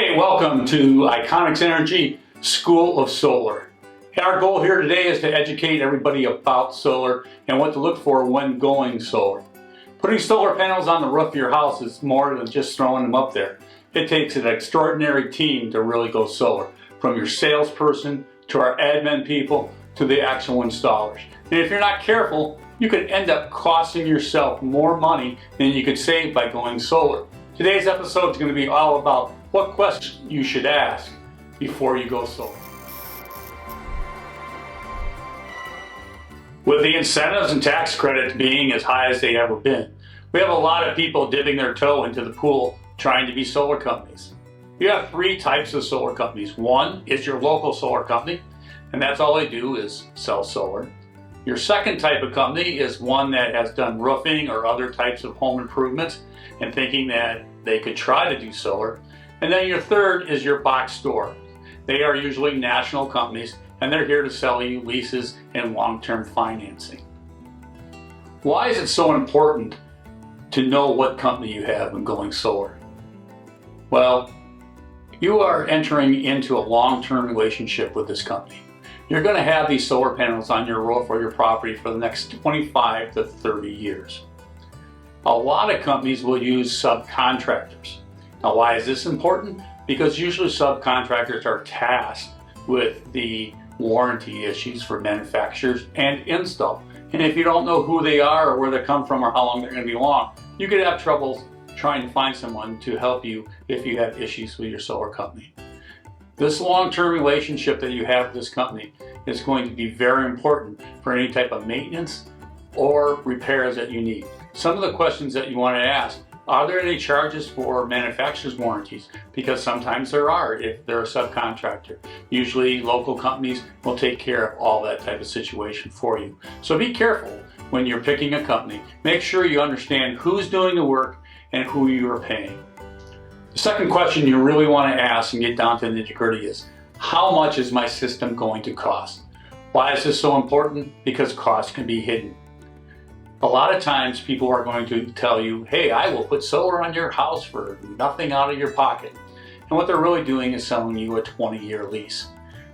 Hey, welcome to Iconics Energy School of Solar. Our goal here today is to educate everybody about solar and what to look for when going solar. Putting solar panels on the roof of your house is more than just throwing them up there. It takes an extraordinary team to really go solar, from your salesperson to our admin people to the actual installers. And if you're not careful, you could end up costing yourself more money than you could save by going solar. Today's episode is going to be all about what questions you should ask before you go solar. With the incentives and tax credits being as high as they've ever been, we have a lot of people dipping their toe into the pool trying to be solar companies. You have three types of solar companies. One is your local solar company, and that's all they do is sell solar. Your second type of company is one that has done roofing or other types of home improvements and thinking that they could try to do solar. And then your third is your box store. They are usually national companies and they're here to sell you leases and long-term financing. Why is it so important to know what company you have when going solar? Well, you are entering into a long-term relationship with this company. You're going to have these solar panels on your roof or your property for the next 25 to 30 years. A lot of companies will use subcontractors. Now, why is this important? Because usually subcontractors are tasked with the warranty issues for manufacturers and install. And if you don't know who they are or where they come from or how long they're going to be long, you could have trouble trying to find someone to help you if you have issues with your solar company. This long-term relationship that you have with this company is going to be very important for any type of maintenance or repairs that you need. Some of the questions that you want to ask: are there any charges for manufacturer's warranties? Because sometimes there are if they're a subcontractor. Usually local companies will take care of all that type of situation for you. So be careful when you're picking a company. Make sure you understand who's doing the work and who you are paying. The second question you really want to ask and get down to the nitty-gritty is, how much is my system going to cost? Why is this so important? Because cost can be hidden. A lot of times people are going to tell you, hey, I will put solar on your house for nothing out of your pocket. And what they're really doing is selling you a 20-year lease.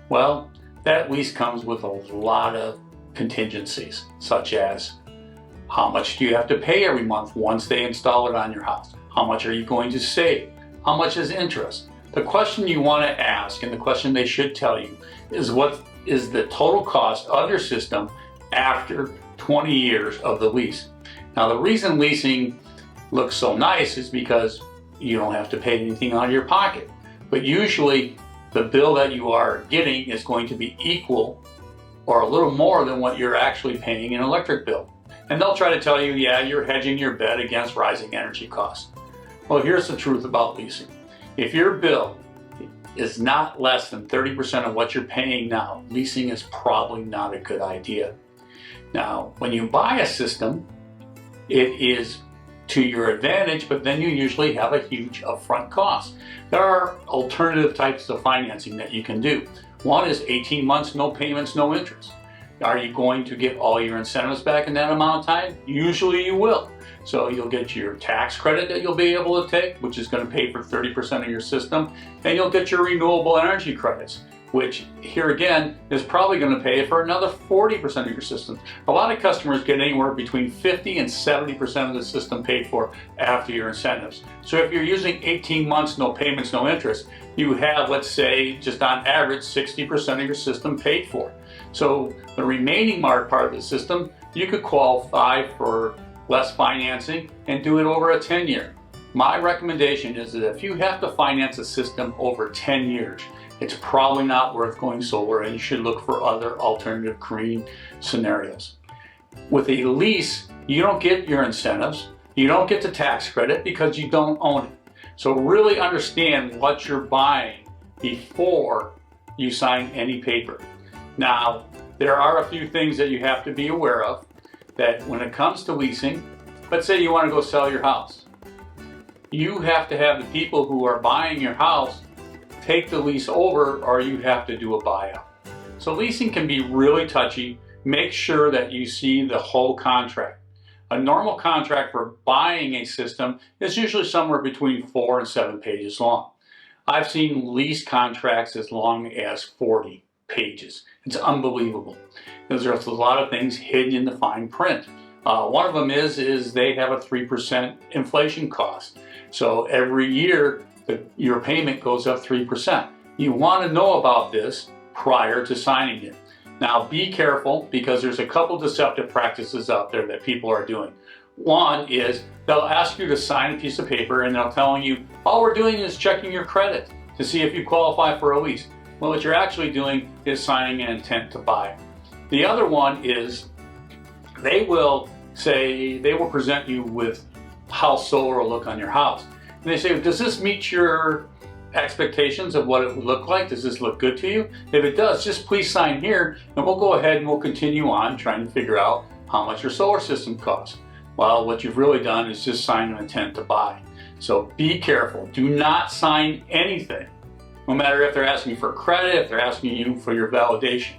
Well, that lease comes with a lot of contingencies, such as how much do you have to pay every month once they install it on your house? How much are you going to save? How much is interest? The question you want to ask, and the question they should tell you, is what is the total cost of your system after 20 years of the lease. Now, the reason leasing looks so nice is because you don't have to pay anything out of your pocket. But usually the bill that you are getting is going to be equal or a little more than what you're actually paying in electric bill. And they'll try to tell you, yeah, you're hedging your bet against rising energy costs. Well, here's the truth about leasing. If your bill is not less than 30% of what you're paying now, leasing is probably not a good idea. Now, when you buy a system, it is to your advantage, but then you usually have a huge upfront cost. There are alternative types of financing that you can do. One is 18 months, no payments, no interest. Are you going to get all your incentives back in that amount of time? Usually you will. So you'll get your tax credit that you'll be able to take, which is going to pay for 30% of your system, and you'll get your renewable energy credits, which here again is probably going to pay for another 40% of your system. A lot of customers get anywhere between 50 and 70% of the system paid for after your incentives. So if you're using 18 months, no payments, no interest, you have, let's say, just on average, 60% of your system paid for. So the remaining part of the system, you could qualify for less financing and do it over a 10-year. My recommendation is that if you have to finance a system over 10 years, it's probably not worth going solar, and you should look for other alternative green scenarios. With a lease, you don't get your incentives, you don't get the tax credit because you don't own it. So really understand what you're buying before you sign any paper. Now, there are a few things that you have to be aware of, that when it comes to leasing, let's say you want to go sell your house. You have to have the people who are buying your house take the lease over, or you have to do a buyout. So leasing can be really touchy. Make sure that you see the whole contract. A normal contract for buying a system is usually somewhere between 4 and 7 pages long. I've seen lease contracts as long as 40 pages. It's unbelievable because there's a lot of things hidden in the fine print. One of them is they have a 3% inflation cost. So every year your payment goes up 3%. You want to know about this prior to signing it. Now be careful because there's a couple deceptive practices out there that people are doing. One is they'll ask you to sign a piece of paper and they'll tell you, all we're doing is checking your credit to see if you qualify for a lease. Well, what you're actually doing is signing an intent to buy. The other one is they will present you with how solar will look on your house. And they say, does this meet your expectations of what it would look like? Does this look good to you? If it does, just please sign here and we'll go ahead and we'll continue on trying to figure out how much your solar system costs. Well, what you've really done is just sign an intent to buy. So be careful. Do not sign anything, no matter if they're asking you for credit, if they're asking you for your validation.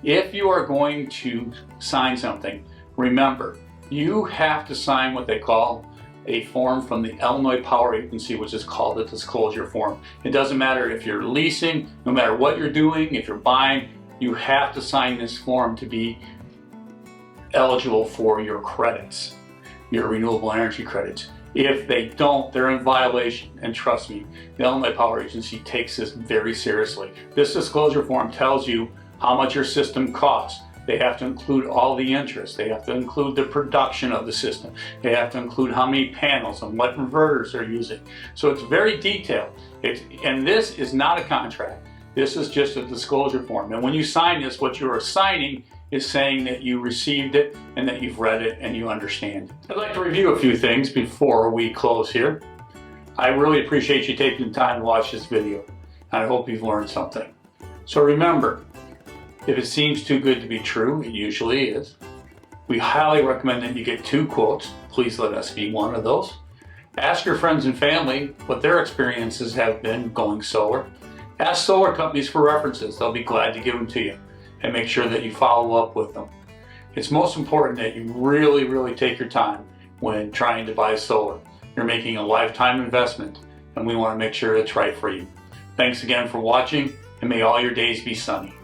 If you are going to sign something, remember, you have to sign what they call a form from the Illinois Power Agency, which is called a disclosure form. It doesn't matter if you're leasing, no matter what you're doing, if you're buying, you have to sign this form to be eligible for your credits, your renewable energy credits. If they don't, they're in violation. And trust me, the Illinois Power Agency takes this very seriously. This disclosure form tells you how much your system costs. They have to include all the interest. They have to include the production of the system. They have to include how many panels and what inverters they're using. So it's very detailed. And this is not a contract. This is just a disclosure form. And when you sign this, what you are signing is saying that you received it and that you've read it and you understand. I'd like to review a few things before we close here. I really appreciate you taking the time to watch this video. And I hope you've learned something. So remember, if it seems too good to be true, it usually is. We highly recommend that you get 2 quotes. Please let us be one of those. Ask your friends and family what their experiences have been going solar. Ask solar companies for references. They'll be glad to give them to you. And make sure that you follow up with them. It's most important that you really take your time when trying to buy solar. You're making a lifetime investment and we want to make sure it's right for you. Thanks again for watching and may all your days be sunny.